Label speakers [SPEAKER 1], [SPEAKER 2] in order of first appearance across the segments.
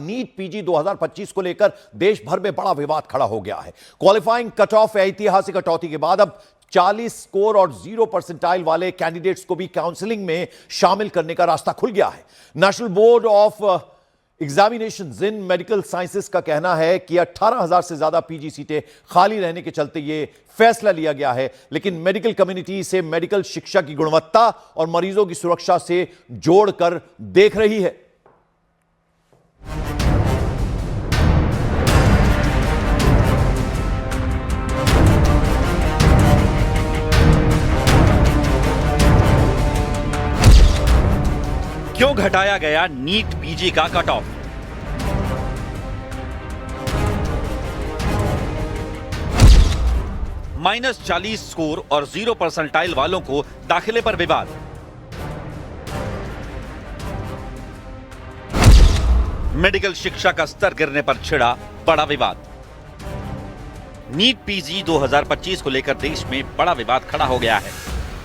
[SPEAKER 1] NEET PG 2025 को लेकर देश भर में बड़ा विवाद खड़ा हो गया है। क्वालिफाइंग कट ऑफ ऐतिहासिक कटौती के बाद अब 40 स्कोर और 0 परसेंटाइल वाले कैंडिडेट्स को भी काउंसलिंग में शामिल करने का रास्ता खुल गया है। National board of examinations in medical sciences का कहना है कि 18,000 से ज्यादा पीजी सीटें खाली रहने के चलते यह फैसला लिया गया है, लेकिन मेडिकल कम्युनिटी इसे मेडिकल शिक्षा की गुणवत्ता और मरीजों की सुरक्षा से जोड़कर देख रही है।
[SPEAKER 2] क्यों घटाया गया नीट पीजी का कट ऑफ? -40 स्कोर और 0 परसेंटाइल वालों को दाखिले पर विवाद। मेडिकल शिक्षा का स्तर गिरने पर छिड़ा बड़ा विवाद। नीट पीजी 2025 को लेकर देश में बड़ा विवाद खड़ा हो गया है।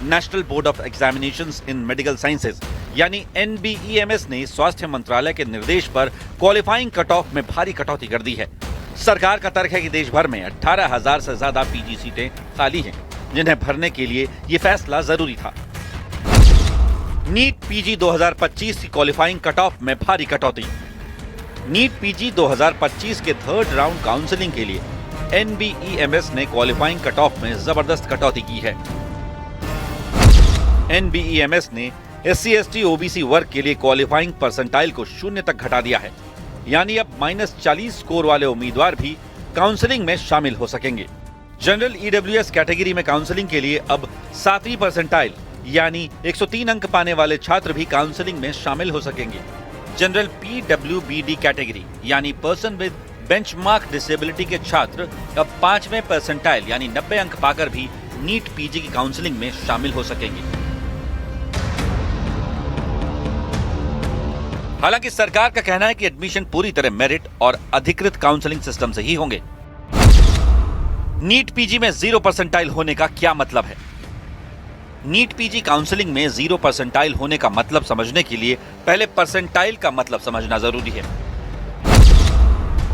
[SPEAKER 2] National board of examinations in medical sciences यानी NBEMS ने स्वास्थ्य मंत्रालय के निर्देश पर क्वालिफाइंग कट ऑफ में भारी कटौती कर दी है। सरकार का तर्क है कि देश भर में 18,000 से ज्यादा पीजी सीटें खाली हैं, जिन्हें भरने के लिए यह फैसला जरूरी था। नीट पीजी 2025 की क्वालिफाइंग कट ऑफ में भारी कटौती। नीट पीजी 2025 के थर्ड राउंड काउंसलिंग के लिए NBEMS ने क्वालिफाइंग कट ऑफ में जबरदस्त कटौती की है। NBEMS ने SC/ST OBC वर्ग के लिए क्वालिफाइंग परसेंटाइल को 0 तक घटा दिया है, यानी अब -40 स्कोर वाले उम्मीदवार भी काउंसलिंग में शामिल हो सकेंगे। जनरल EWS कैटेगरी में काउंसलिंग के लिए अब 7वीं परसेंटाइल यानी 103 अंक पाने वाले छात्र भी काउंसलिंग में शामिल हो सकेंगे। जनरल PWBD कैटेगरी यानी पर्सन विद बेंचमार्क डिसेबिलिटी के छात्र अब 5वें परसेंटाइल यानी 90 अंक पाकर भी नीट पीजी की काउंसलिंग में शामिल हो सकेंगे। हालांकि सरकार का कहना है कि एडमिशन पूरी तरह मेरिट और अधिकृत काउंसलिंग सिस्टम से ही होंगे। नीट पीजी में 0 परसेंटाइल होने का क्या मतलब है? नीट पीजी काउंसलिंग में 0 परसेंटाइल होने का मतलब समझने के लिए पहले परसेंटाइल का मतलब समझना जरूरी है।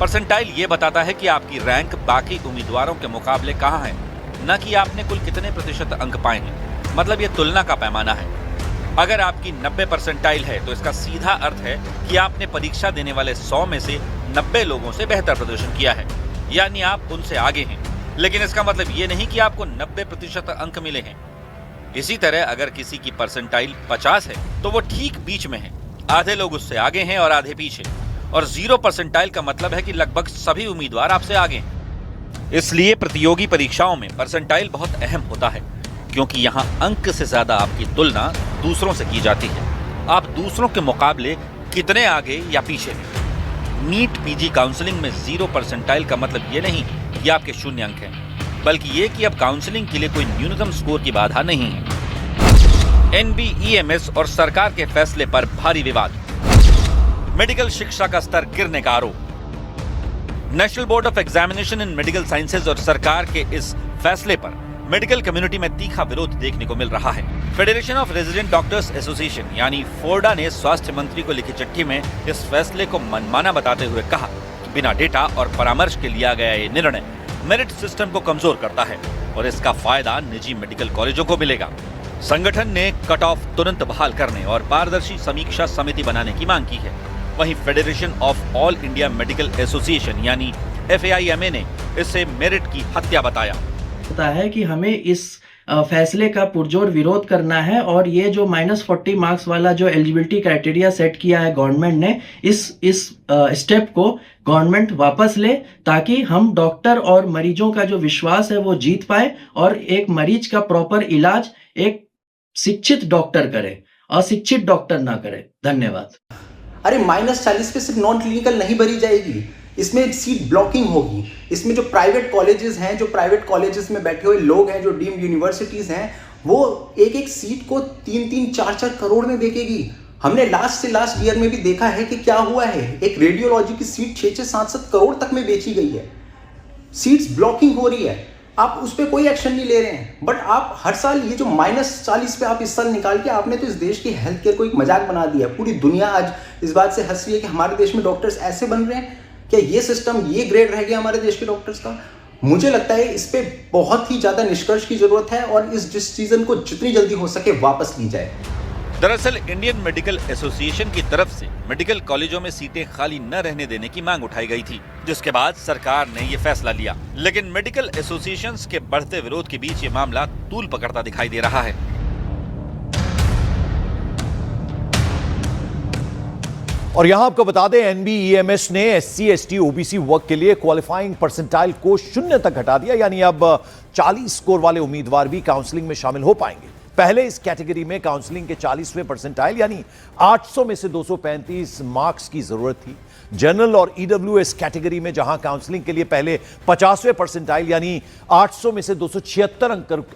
[SPEAKER 2] परसेंटाइल यह बताता है कि आपकी रैंक बाकी उम्मीदवारों के मुकाबले कहां है, न कि आपने कुल कितने प्रतिशत अंक पाए हैं। मतलब यह तुलना का पैमाना है। अगर आपकी 90 परसेंटाइल है तो इसका सीधा अर्थ है कि आपने परीक्षा देने वाले 100 में से 90 लोगों से बेहतर प्रदर्शन किया है, यानी आप उनसे आगे हैं। लेकिन इसका मतलब ये नहीं कि आपको 90% अंक मिले हैं। इसी तरह अगर किसी की परसेंटाइल 50 है तो वो ठीक बीच में है, आधे लोग उससे आगे हैं और आधे पीछे। और 0 परसेंटाइल का मतलब है कि लगभग सभी उम्मीदवार आपसे आगे हैं। इसलिए प्रतियोगी परीक्षाओं में परसेंटाइल बहुत अहम होता है, क्योंकि यहाँ अंक से ज्यादा आपकी तुलना दूसरों से की जाती है। आप दूसरों के मुकाबले कितने आगे या पीछे हैं। नीट पीजी काउंसलिंग में 0 परसेंटाइल का मतलब ये नहीं कि आपके 0 अंक हैं, बल्कि ये कि अब काउंसलिंग के लिए कोई न्यूनतम स्कोर की बाधा नहीं है। NBEMS और सरकार के फैसले पर भारी विवाद। मेडिकल शिक्षा का स्तर गिरने का आरोप। National board of examination in medical sciences और सरकार के इस फैसले पर मेडिकल कम्युनिटी में तीखा विरोध देखने को मिल रहा है। Federation of resident doctors association यानी फोर्डा ने स्वास्थ्य मंत्री को लिखी चिट्ठी में इस फैसले को मनमाना बताते हुए कहा कि बिना डेटा और परामर्श के लिया गया ये निर्णय मेरिट सिस्टम को कमजोर करता है और इसका फायदा निजी मेडिकल कॉलेजों को मिलेगा। संगठन ने कट ऑफ तुरंत बहाल करने और पारदर्शी समीक्षा समिति बनाने की मांग की है। वहीं federation of all India medical association यानी FAIMA ने इसे मेरिट की हत्या बताया।
[SPEAKER 3] होता है कि हमें इस फैसले का पुरजोर विरोध करना है और ये जो -40 मार्क्स वाला जो एलिजिबिलिटी क्राइटेरिया सेट किया है गवर्नमेंट ने, इस स्टेप को गवर्नमेंट वापस ले, ताकि हम डॉक्टर और मरीजों का जो विश्वास है वो जीत पाए और एक मरीज का प्रॉपर इलाज एक शिक्षित डॉक्टर करे, अशिक्षित डॉक्टर ना करे। धन्यवाद।
[SPEAKER 4] अरे -40 पे सिर्फ नॉन क्लिनिकल नहीं भरी जाएगी, इसमें सीट ब्लॉकिंग होगी। इसमें जो प्राइवेट कॉलेजेस हैं, जो प्राइवेट कॉलेजेस में बैठे हुए लोग हैं, जो डीम्ड यूनिवर्सिटीज हैं, वो एक एक सीट को 3-3, 4-4 करोड़ में बेचेगी। हमने लास्ट से लास्ट ईयर में भी देखा है कि क्या हुआ है। एक रेडियोलॉजी की सीट 6-6, 7-7 करोड़ तक में बेची गई है। सीट्स ब्लॉकिंग हो रही है, आप उस पर कोई एक्शन नहीं ले रहे हैं। बट आप हर साल ये जो -40 पे आप इस साल निकाल के आपने तो इस देश की हेल्थ केयर को एक मजाक बना दिया। पूरी दुनिया आज इस बात से हंस रही है कि हमारे देश में डॉक्टर्स ऐसे बन रहे हैं। क्या ये सिस्टम, ये ग्रेड रह गया हमारे देश के डॉक्टर्स का? मुझे लगता है इस पे बहुत ही ज्यादा निष्कर्ष की जरूरत है और इस डिसीजन को जितनी जल्दी हो सके वापस ली जाए।
[SPEAKER 2] दरअसल इंडियन मेडिकल एसोसिएशन की तरफ से मेडिकल कॉलेजों में सीटें खाली न रहने देने की मांग उठाई गई थी, जिसके बाद सरकार ने ये फैसला लिया। लेकिन मेडिकल एसोसिएशंस के बढ़ते विरोध के बीच ये मामला तूल पकड़ता दिखाई दे रहा है।
[SPEAKER 1] और यहां आपको बता दें, एनबीईएमएस ने एससी, एसटी, ओबीसी वर्ग के लिए क्वालिफाइंग परसेंटाइल को 0 तक घटा दिया, यानी अब 40 स्कोर वाले उम्मीदवार भी काउंसलिंग में शामिल हो पाएंगे। पहले इस कैटेगरी में काउंसलिंग के 40वें परसेंटाइल यानी 800 में से 235 मार्क्स की जरूरत थी। जनरल और ईडब्ल्यूएस कैटेगरी में जहां काउंसलिंग के लिए पहले 50वें परसेंटाइल यानी 800 में से 276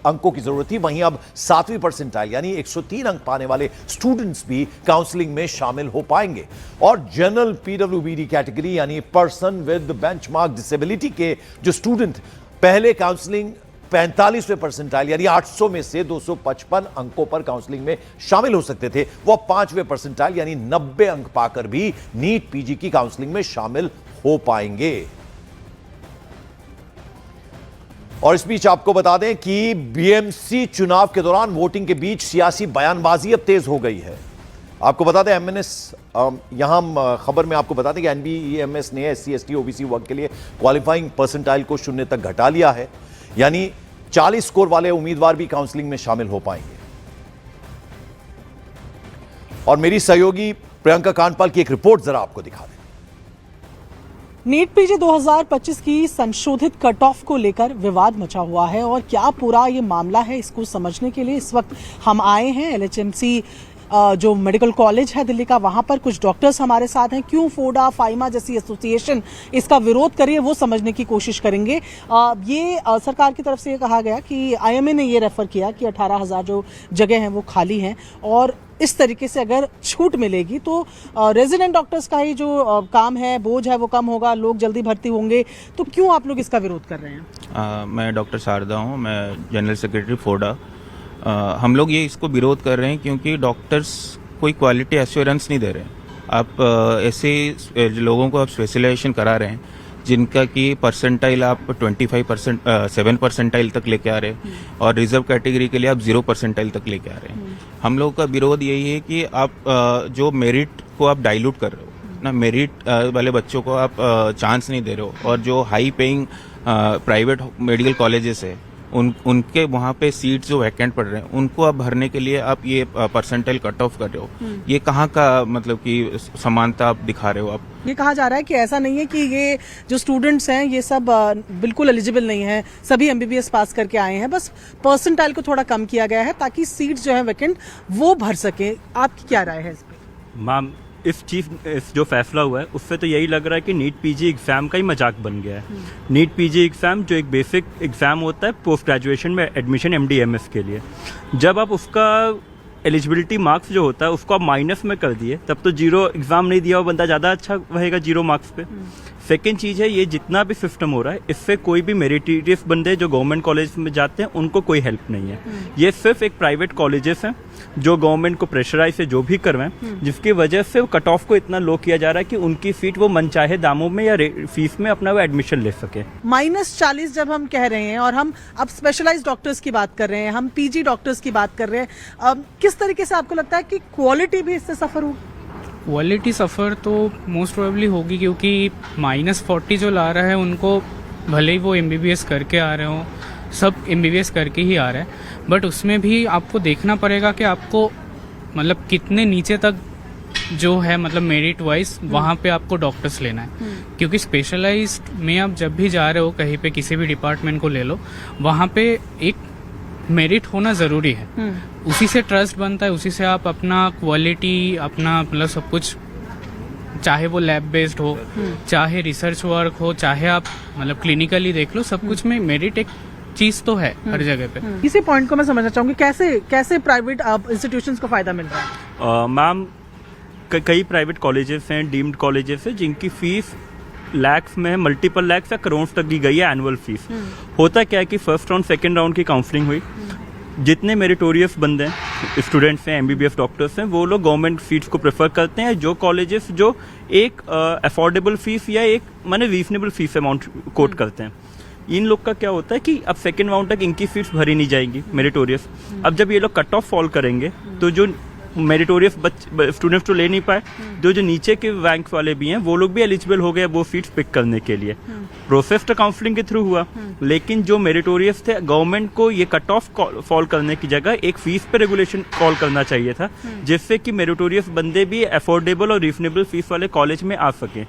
[SPEAKER 1] अंकों की जरूरत थी, वहीं अब 7वीं परसेंटाइल यानी 103 अंक पाने वाले स्टूडेंट्स भी काउंसलिंग में शामिल हो पाएंगे। और जनरल पीडब्ल्यूबीडी कैटेगरी यानी पर्सन विद बेंचमार्क डिसेबिलिटी के जो स्टूडेंट पहले काउंसलिंग 45वें परसेंटाइल यानी 800 में से 255 अंकों पर काउंसलिंग में शामिल हो सकते थे, वो 5वें परसेंटाइल यानी 90 अंक पाकर भी नीट पीजी की काउंसलिंग में शामिल हो पाएंगे। और इस बीच आपको बता दें कि बीएमसी चुनाव के दौरान वोटिंग के बीच सियासी बयानबाजी अब तेज हो गई है। आपको बता दें, एमएनएस यहां खबर में आपको बता दें कि एनबीईएमएस ने एससी, एसटी, ओबीसी वर्ग के लिए क्वालिफाइंग परसेंटाइल को 0 तक घटा लिया है, यानी 40 स्कोर वाले उम्मीदवार भी काउंसलिंग में शामिल हो पाएंगे। और मेरी सहयोगी प्रियंका कांडपाल की एक रिपोर्ट जरा आपको दिखा दें।
[SPEAKER 5] नीट पीजी 2025 की संशोधित कट ऑफ को लेकर विवाद मचा हुआ है और क्या पूरा ये मामला है, इसको समझने के लिए इस वक्त हम आए हैं एलएचएमसी जो मेडिकल कॉलेज है दिल्ली का, वहां पर कुछ डॉक्टर्स हमारे साथ हैं। क्यों फोडा, फाइमा जैसी एसोसिएशन इसका विरोध कर रही है, वो समझने की कोशिश करेंगे। ये सरकार की तरफ से ये कहा गया कि आईएमए ने ये रेफर किया कि 18,000 जो जगह हैं वो खाली हैं और इस तरीके से अगर छूट मिलेगी तो रेजिडेंट डॉक्टर्स का ही जो काम है, बोझ है, वो कम होगा, लोग जल्दी भर्ती होंगे। तो क्यों आप लोग इसका विरोध कर रहे हैं?
[SPEAKER 6] मैं डॉक्टर शारदा हूँ, मैं जनरल सेक्रेटरी फोडा। हम लोग ये इसको विरोध कर रहे हैं क्योंकि डॉक्टर्स कोई क्वालिटी एश्योरेंस नहीं दे रहे हैं। आप ऐसे लोगों को आप स्पेशलाइजेशन करा रहे हैं जिनका कि परसेंटाइल आप 7 परसेंटाइल तक लेके आ रहे हैं और रिजर्व कैटेगरी के लिए आप 0 परसेंटाइल तक लेके आ रहे हैं। हम लोग का विरोध यही है कि आप जो मेरिट को आप डाइल्यूट कर रहे हो ना, मेरिट वाले बच्चों को आप चांस नहीं दे रहे हो। और जो high paying private medical colleges है उनके वहाँ पे सीट्स जो वैकेंट पड़ रहे हैं उनको आप भरने के लिए आप ये परसेंटाइल कट ऑफ कर रहे हो। ये कहाँ का मतलब कि समानता आप दिखा रहे हो? आप
[SPEAKER 5] ये कहा जा रहा है कि ऐसा नहीं है कि ये जो स्टूडेंट्स हैं ये सब बिल्कुल एलिजिबल नहीं है, सभी एमबीबीएस पास करके आए हैं, बस परसेंटाइल को थोड़ा कम किया गया है ताकि सीट्स जो है वैकेंट वो भर सके। आपकी क्या राय है इस पे?
[SPEAKER 7] मैम, इस जो फैसला हुआ है उससे तो यही लग रहा है कि नीट पीजी एग्ज़ाम का ही मजाक बन गया है। नीट पीजी एग्ज़ाम जो एक बेसिक एग्ज़ाम होता है पोस्ट ग्रेजुएशन में एडमिशन एमडीएमएस के लिए, जब आप उसका एलिजिबिलिटी मार्क्स जो होता है उसको आप माइनस में कर दिए, तब तो जीरो एग्ज़ाम नहीं दिया हुआ बंदा ज़्यादा अच्छा रहेगा जीरो मार्क्स पे। सेकेंड चीज़ है, ये जितना भी सिस्टम हो रहा है इससे कोई भी मेरिटोरियस बंदे जो गवर्नमेंट कॉलेज में जाते हैं उनको कोई हेल्प नहीं है। ये सिर्फ एक प्राइवेट कॉलेजेस हैं जो गवर्नमेंट को प्रेशराइज से जो भी करवाएं, जिसकी वजह से कट ऑफ को इतना लो किया जा रहा है कि उनकी सीट वो मनचाहे दामों में या फीस में अपना वो एडमिशन ले सके।
[SPEAKER 5] -40 जब हम कह रहे हैं और हम अब स्पेशलाइज्ड डॉक्टर्स की बात कर रहे हैं, हम पीजी डॉक्टर्स की बात कर रहे हैं, किस तरीके से आपको लगता है कि क्वालिटी भी इससे सफर होगी?
[SPEAKER 8] क्वालिटी सफ़र तो मोस्ट प्रोबेबली होगी क्योंकि -40 जो ला रहा है उनको भले ही वो एमबीबीएस करके आ रहे हों, सब एमबीबीएस करके ही आ रहे हैं, बट उसमें भी आपको देखना पड़ेगा कि आपको मतलब कितने नीचे तक जो है मतलब मेरिट वाइज वहाँ पे आपको डॉक्टर्स लेना है। क्योंकि स्पेशलाइज्ड में आप जब भी जा रहे हो कहीं पे किसी भी डिपार्टमेंट को ले लो, वहाँ पे एक मेरिट होना ज़रूरी है। उसी से ट्रस्ट बनता है, उसी से आप अपना क्वालिटी अपना मतलब सब कुछ, चाहे वो लैब बेस्ड हो, चाहे रिसर्च वर्क हो, चाहे आप मतलब क्लिनिकली देख लो, सब कुछ में मेरिट एक चीज तो है हर जगह पे।
[SPEAKER 5] इसी पॉइंट को मैं समझना चाहूंगी, कैसे प्राइवेट इंस्टीट्यूशंस को फायदा मिल रहा है?
[SPEAKER 7] मैम, कई प्राइवेट कॉलेजेस हैं, डीम्ड कॉलेजेस हैं जिनकी फीस लैक्स में, मल्टीपल लैक्स या करोड़ तक दी गई है एनुअल फीस। होता क्या है कि फर्स्ट राउंड सेकंड राउंड की काउंसलिंग हुई, जितने मेरिटोरियस बंदे हैं स्टूडेंट्स हैं, एमबीबीएस डॉक्टर्स हैं, वो लोग गवर्नमेंट सीट्स को प्रेफर करते हैं। जो कॉलेजेस जो एक अफोर्डेबल फीस या एक माने रीजनेबल फीस अमाउंट कोट करते हैं, इन लोग का क्या होता है कि अब सेकेंड राउंड तक इनकी फीस भरी नहीं जाएंगी मेरिटोरियस। अब जब ये लोग कट ऑफ फॉल करेंगे तो जो मेरिटोरियस स्टूडेंट्स तो ले नहीं पाए, जो नीचे के रैंक वाले भी हैं वो लोग भी एलिजिबल हो गए वो सीट्स पिक करने के लिए। प्रोसेस तो काउंसलिंग के थ्रू हुआ, लेकिन जो मेरिटोरियस थे गवर्नमेंट को ये कट ऑफ फॉल करने की जगह एक फीस पे रेगुलेशन कॉल करना चाहिए था, जिससे कि मेरिटोरियस बंदे भी अफोर्डेबल और रीजनेबल फीस वाले कॉलेज में आ सके।